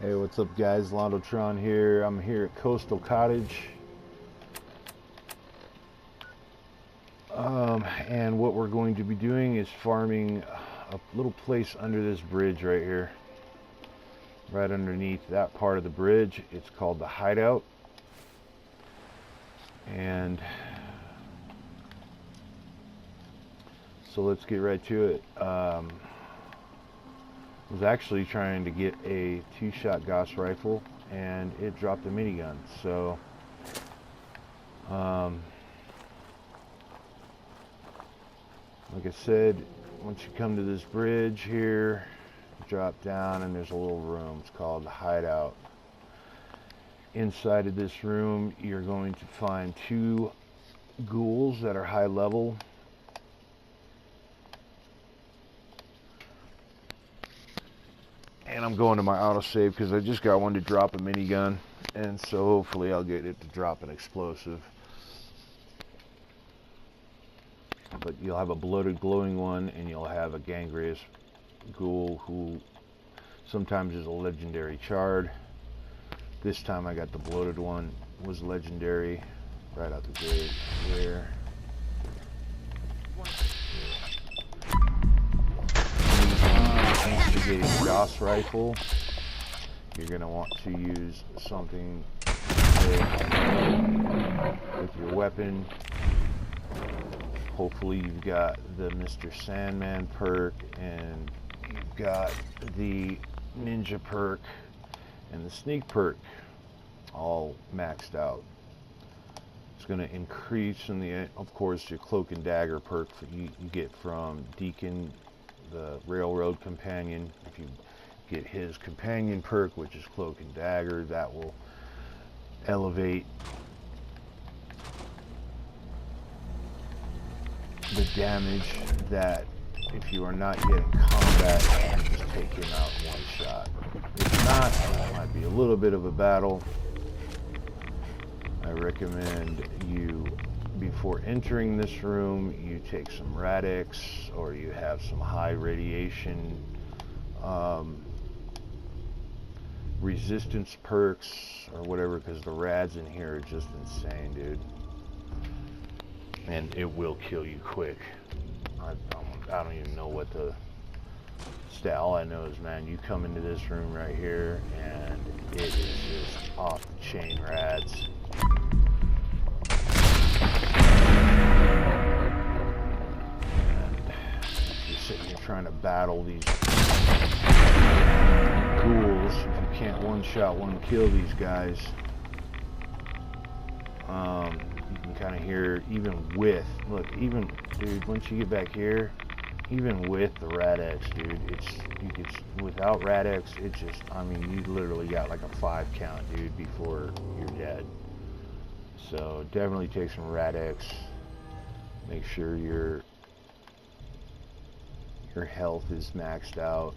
Hey, what's up guys? Londotron here. I'm here at Coastal Cottage. And what we're going to be doing is farming a little place under this bridge right here. Right underneath that part of the bridge. It's called the Hideout. And so let's get right to it. I was actually trying to get a 2-shot Gauss rifle and it dropped a minigun. So like I said, once you come to this bridge here, drop down and there's a little room. It's called the Hideout. Inside of this room, you're going to find 2 ghouls that are high level. And I'm going to my autosave because I just got one to drop a minigun, and so hopefully I'll get it to drop an explosive. But you'll have a bloated glowing one, and you'll have a gangrenous ghoul who sometimes is a legendary chard. This time I got the bloated one, was legendary right out the gate there. Instigating Gauss rifle, you're going to want to use something with your weapon. Hopefully you've got the Mr. Sandman perk, and you've got the ninja perk and the sneak perk all maxed out. It's going to increase in the, of course, your cloak and dagger perk you get from Deacon, the railroad companion. If you get his companion perk, which is cloak and dagger, that will elevate the damage that if you are not yet in combat, you can just take him out in one shot. If not, it might be a little bit of a battle. I recommend you, before entering this room, you take some Radix, or you have some high radiation resistance perks or whatever, because the rads in here are just insane, dude, and it will kill you quick. I don't even know what the stat. All I know is, man, you come into this room right here and it is just off the chain rads. Sitting here trying to battle these ghouls. If you can't one-shot, one-kill these guys, you can kind of hear, even with, look, even, dude, once you get back here, even with the Rad-X, dude, without Rad-X, it just, I mean, you literally got like a 5 count, dude, before you're dead. So definitely take some Rad-X. Make sure your health is maxed out.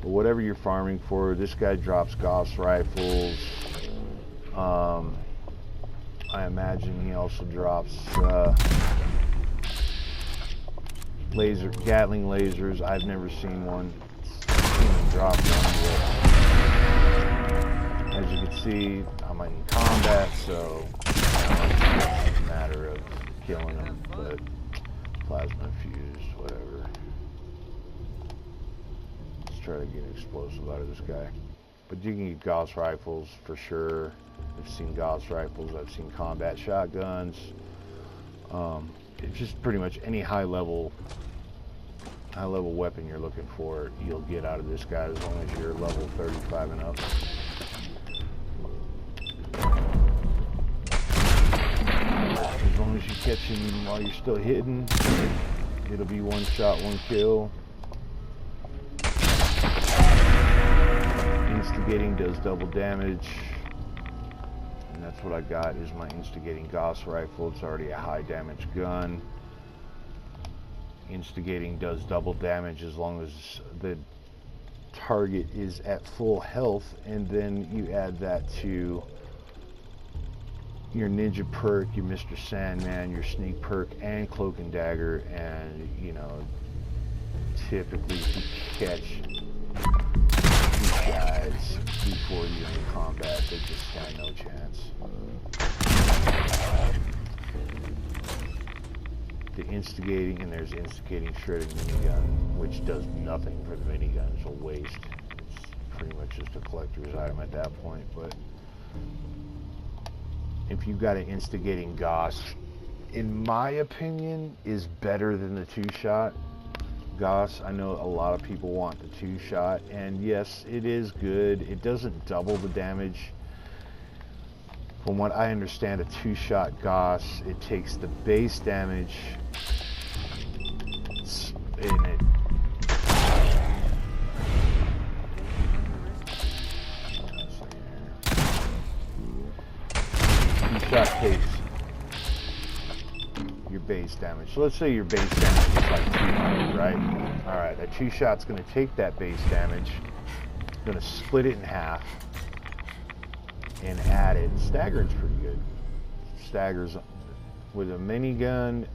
But whatever you're farming for, this guy drops Gauss rifles. I imagine he also drops Gatling lasers. I've never seen one. Drop one. As you can see, I'm in combat, so it's a matter of killing them, but plasma infused, whatever. Let's try to get an explosive out of this guy. But you can get Gauss rifles for sure. I've seen Gauss rifles, I've seen combat shotguns. It's just pretty much any high level weapon you're looking for, you'll get out of this guy as long as you're level 35 and up. As long as you catch him while you're still hidden, it'll be one shot, one kill. Instigating does double damage, and that's what I got, is my instigating Gauss rifle. It's already a high damage gun. Instigating does double damage as long as the target is at full health, and then you add that to your ninja perk, your Mr. Sandman, your sneak perk, and cloak and dagger, and you know, typically if you catch these guys before you're in combat, they just stand no chance. The instigating, and there's instigating shredding minigun, which does nothing for the minigun. It's a waste. It's pretty much just a collector's item at that point. But if you've got an instigating Gauss, in my opinion, is better than the 2-shot Gauss. I know a lot of people want the 2-shot, and yes, it is good. It doesn't double the damage. From what I understand, a 2-shot Gauss, it takes the base damage and it... Two-shot takes your base damage. So let's say your base damage is like 200, right? Alright, that 2-shot's going to take that base damage, going to split it in half, and add it. Staggering's pretty good. Staggers with a minigun.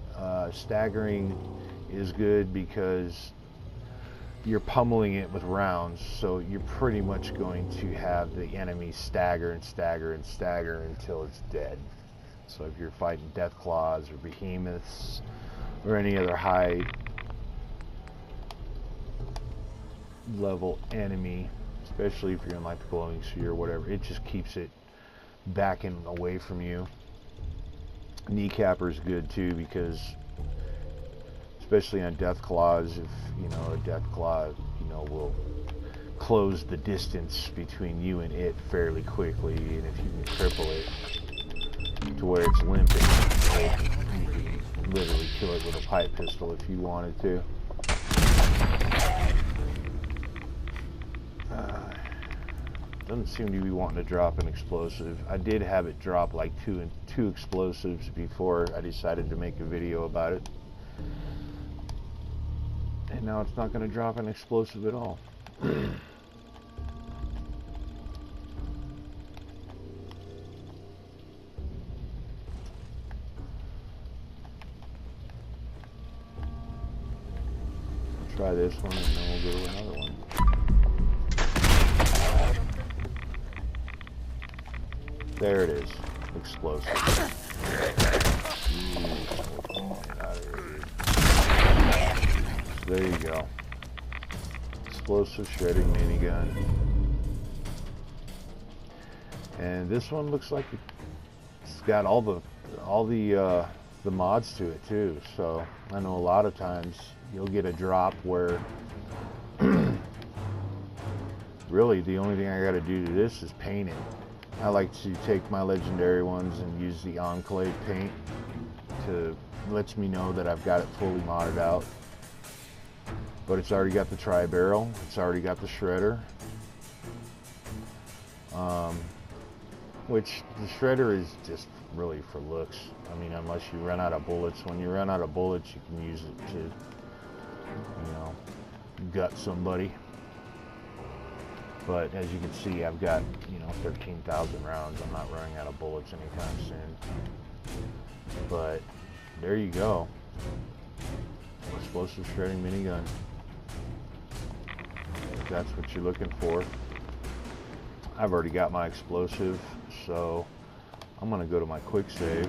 Staggering is good because you're pummeling it with rounds, so you're pretty much going to have the enemy stagger and stagger and stagger until it's dead. So if you're fighting death claws or behemoths or any other high level enemy, especially if you're in like the glowing sphere or whatever, it just keeps it backing away from you. Kneecapper is good too, because especially on death claws, if you know a death claw, you know, will close the distance between you and it fairly quickly, and if you can cripple it to where it's limping, you can literally kill it with a pipe pistol if you wanted to. Doesn't seem to be wanting to drop an explosive. I did have it drop like two explosives before I decided to make a video about it. And now it's not going to drop an explosive at all. Try this one and then we'll go to another one. There it is. Explosive. There you go. Explosive shredding minigun. And this one looks like it's got all the mods to it too. So I know a lot of times you'll get a drop where really the only thing I got to do to this is paint it. I like to take my legendary ones and use the Enclave paint to lets me know that I've got it fully modded out. But it's already got the tri-barrel, it's already got the shredder, which the shredder is just really for looks. I mean, unless you run out of bullets. When you run out of bullets, you can use it to, you know, gut somebody. But as you can see, I've got, you know, 13,000 rounds. I'm not running out of bullets anytime soon. But there you go. Explosive shredding minigun. If that's what you're looking for. I've already got my explosive, so I'm going to go to my quick save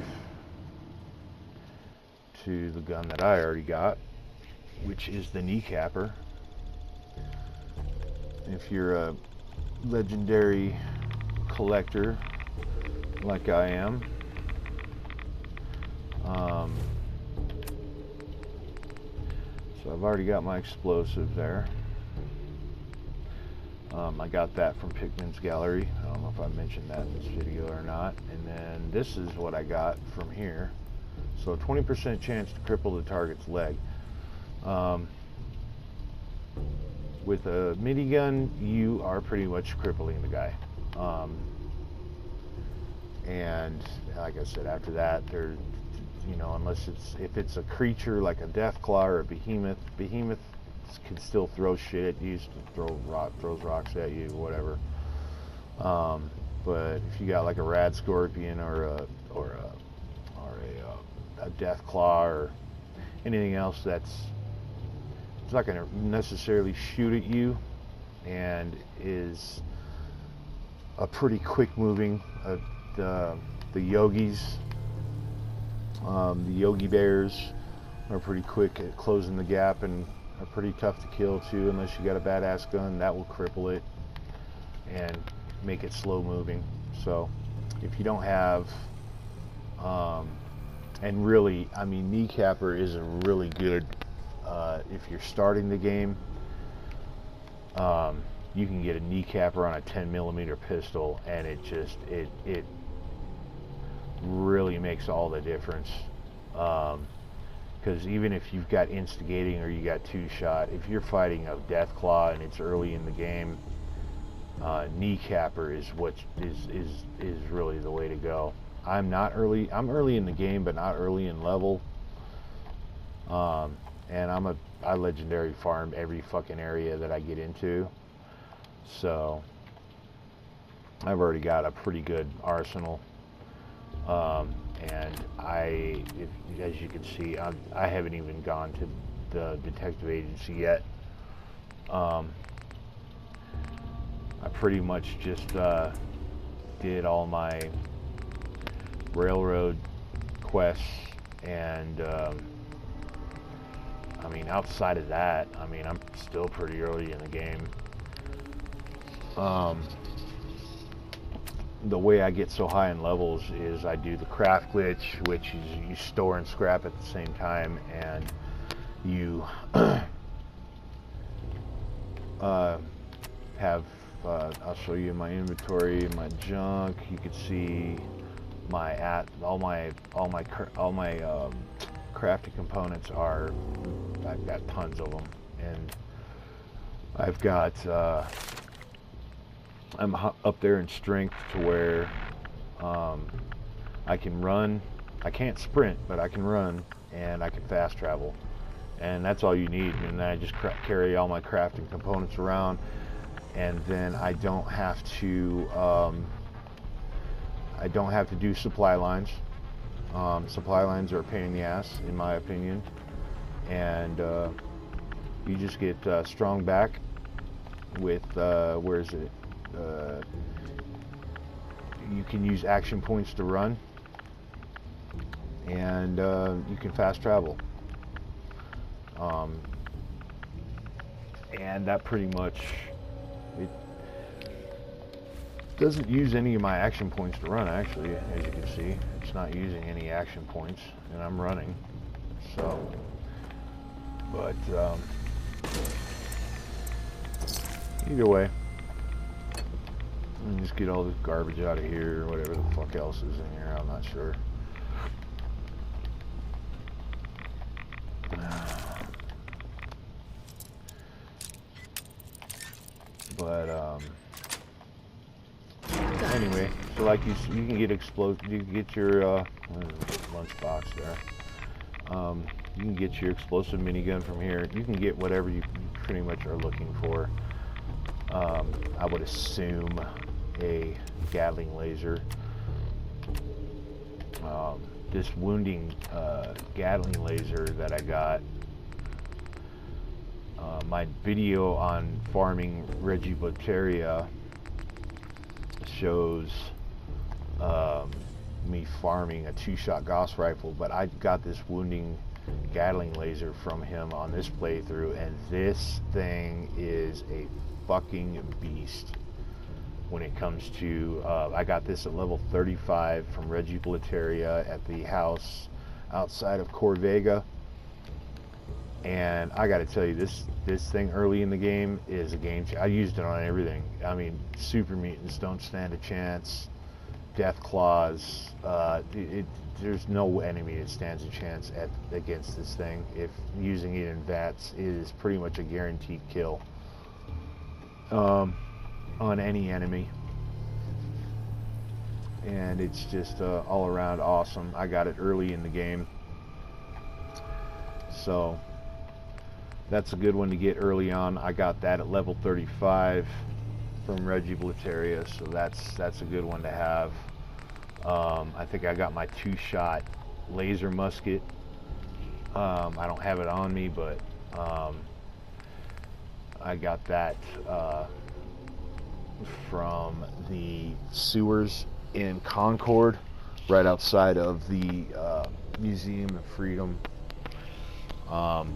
to the gun that I already got, which is the Kneecapper. If you're a legendary collector like I am, so I've already got my explosive there. I got that from Pikmin's Gallery. I don't know if I mentioned that in this video or not. And then this is what I got from here. So a 20% chance to cripple the target's leg. With a minigun, you are pretty much crippling the guy. And like I said, after that, you know, unless if it's a creature like a deathclaw or a behemoth can still throw shit at you, throws rocks at you, whatever. But if you got like a rad scorpion or a death claw or anything else it's not going to necessarily shoot at you and is a pretty quick moving, the yogis, the yogi bears are pretty quick at closing the gap and are pretty tough to kill too, unless you got a badass gun that will cripple it and make it slow moving. So if you don't have and really, I mean, kneecapper is a really good if you're starting the game. You can get a kneecapper on a 10mm pistol and it really makes all the difference, because even if you've got instigating or you got two-shot, if you're fighting a death claw and it's early in the game, kneecapper is what is really the way to go. I'm early in the game, but not early in level, and I legendary farm every fucking area that I get into, so I've already got a pretty good arsenal. And as you can see, I haven't even gone to the detective agency yet. I pretty much just did all my railroad quests, and I mean, outside of that, I mean, I'm still pretty early in the game. The way I get so high in levels is I do the craft glitch, which is you store and scrap at the same time, and you have I'll show you my inventory, my junk. You can see all my crafting components are, I've got tons of them, and I've got I'm up there in strength to where I can run. I can't sprint, but I can run, and I can fast travel, and that's all you need. And then I just carry all my crafting components around, and then I don't have to do supply lines. Supply lines are a pain in the ass, in my opinion, and you just get strong back with where is it? You can use action points to run, and you can fast travel, and that pretty much, it doesn't use any of my action points to run. Actually, as you can see, it's not using any action points, and I'm running. So, but either way, let me just get all this garbage out of here, or whatever the fuck else is in here, I'm not sure. But anyway, so like you can get you can get your lunchbox there. You can get your explosive minigun from here. You can get whatever you pretty much are looking for. I would assume a Gatling laser. This wounding Gatling laser that I got, my video on farming Regiboteria shows me farming a two-shot Gauss rifle, but I got this wounding Gatling laser from him on this playthrough, and this thing is a fucking beast. When it comes to, I got this at level 35 from Regiboteria at the house outside of Corvega, and I got to tell you, this thing early in the game is a game changer. I used it on everything. I mean, super mutants don't stand a chance. Death claws. There's no enemy that stands a chance against this thing. If using it in VATS, it is pretty much a guaranteed kill on any enemy, and it's just all around awesome. I got it early in the game, so that's a good one to get early on. I got that at level 35, from Reggie Blitteria, so that's a good one to have. I think I got my 2-shot laser musket. I don't have it on me, but I got that from the sewers in Concord, right outside of the Museum of Freedom.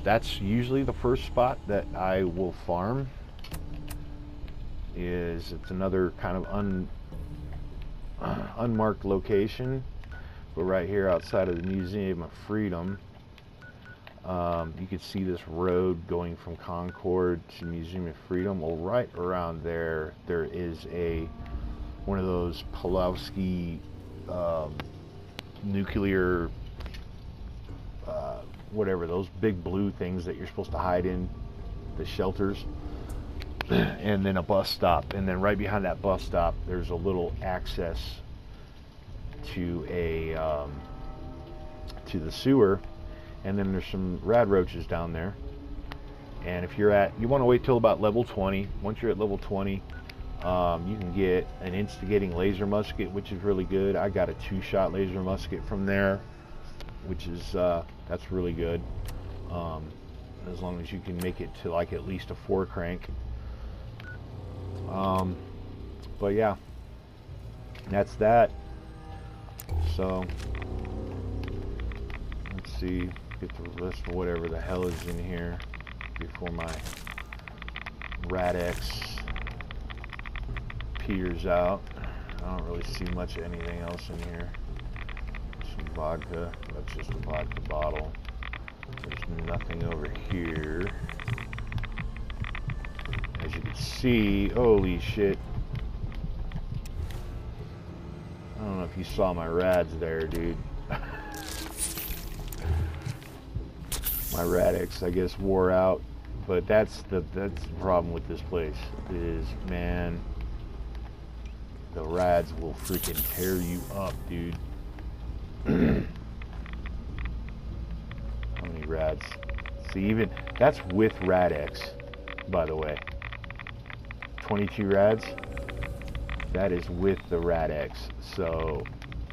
That's usually the first spot that I will farm. It's another kind of unmarked location, but right here outside of the Museum of Freedom. You can see this road going from Concord to Museum of Freedom. Well, right around there is one of those Pulaski nuclear whatever, those big blue things that you're supposed to hide in, the shelters, and then a bus stop, and then right behind that bus stop there's a little access to the sewer, and then there's some rad roaches down there. And if you want to wait till about level 20. Once you're at level 20, you can get an instigating laser musket, which is really good. I got a 2-shot laser musket from there, which is that's really good, as long as you can make it to like at least a 4 crank. But yeah, that's that. So let's see, get the list of whatever the hell is in here before my Rad-X peters out. I don't really see much of anything else in here. Some vodka, that's just a vodka bottle. There's nothing over here. As you can see, holy shit. I don't know if you saw my rads there, dude. My Rad-X, I guess, wore out. But that's the problem with this place is, man, the rads will freaking tear you up, dude. How many rads? See, even that's with Rad-X, by the way. 22 rads. That is with the Rad-X. So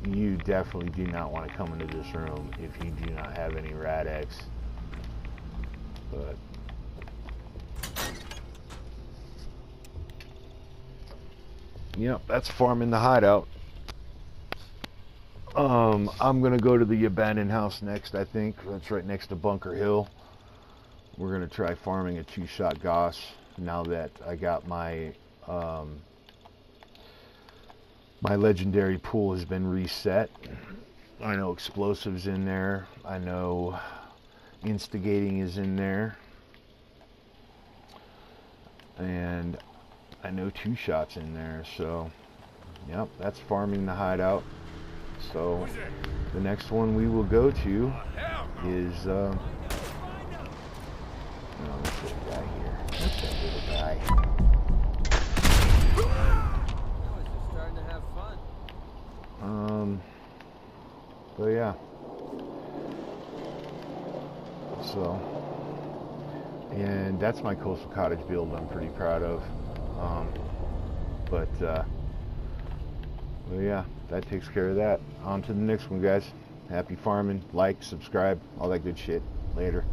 you definitely do not want to come into this room if you do not have any Rad-X. But yep, that's farming the hideout. I'm gonna go to the abandoned house next. I think that's right next to Bunker Hill. We're gonna try farming a 2-shot Goss now that I got my my legendary pool has been reset. I know explosives in there. I know instigating is in there, and I know 2-shots in there. So yep, that's farming the hideout. So the next one we will go to is oh, this little guy here. What's that little guy? Just starting to have fun. But yeah. So, and that's my coastal cottage build I'm pretty proud of. But yeah, that takes care of that. On to the next one, guys. Happy farming, like, subscribe, all that good shit. Later.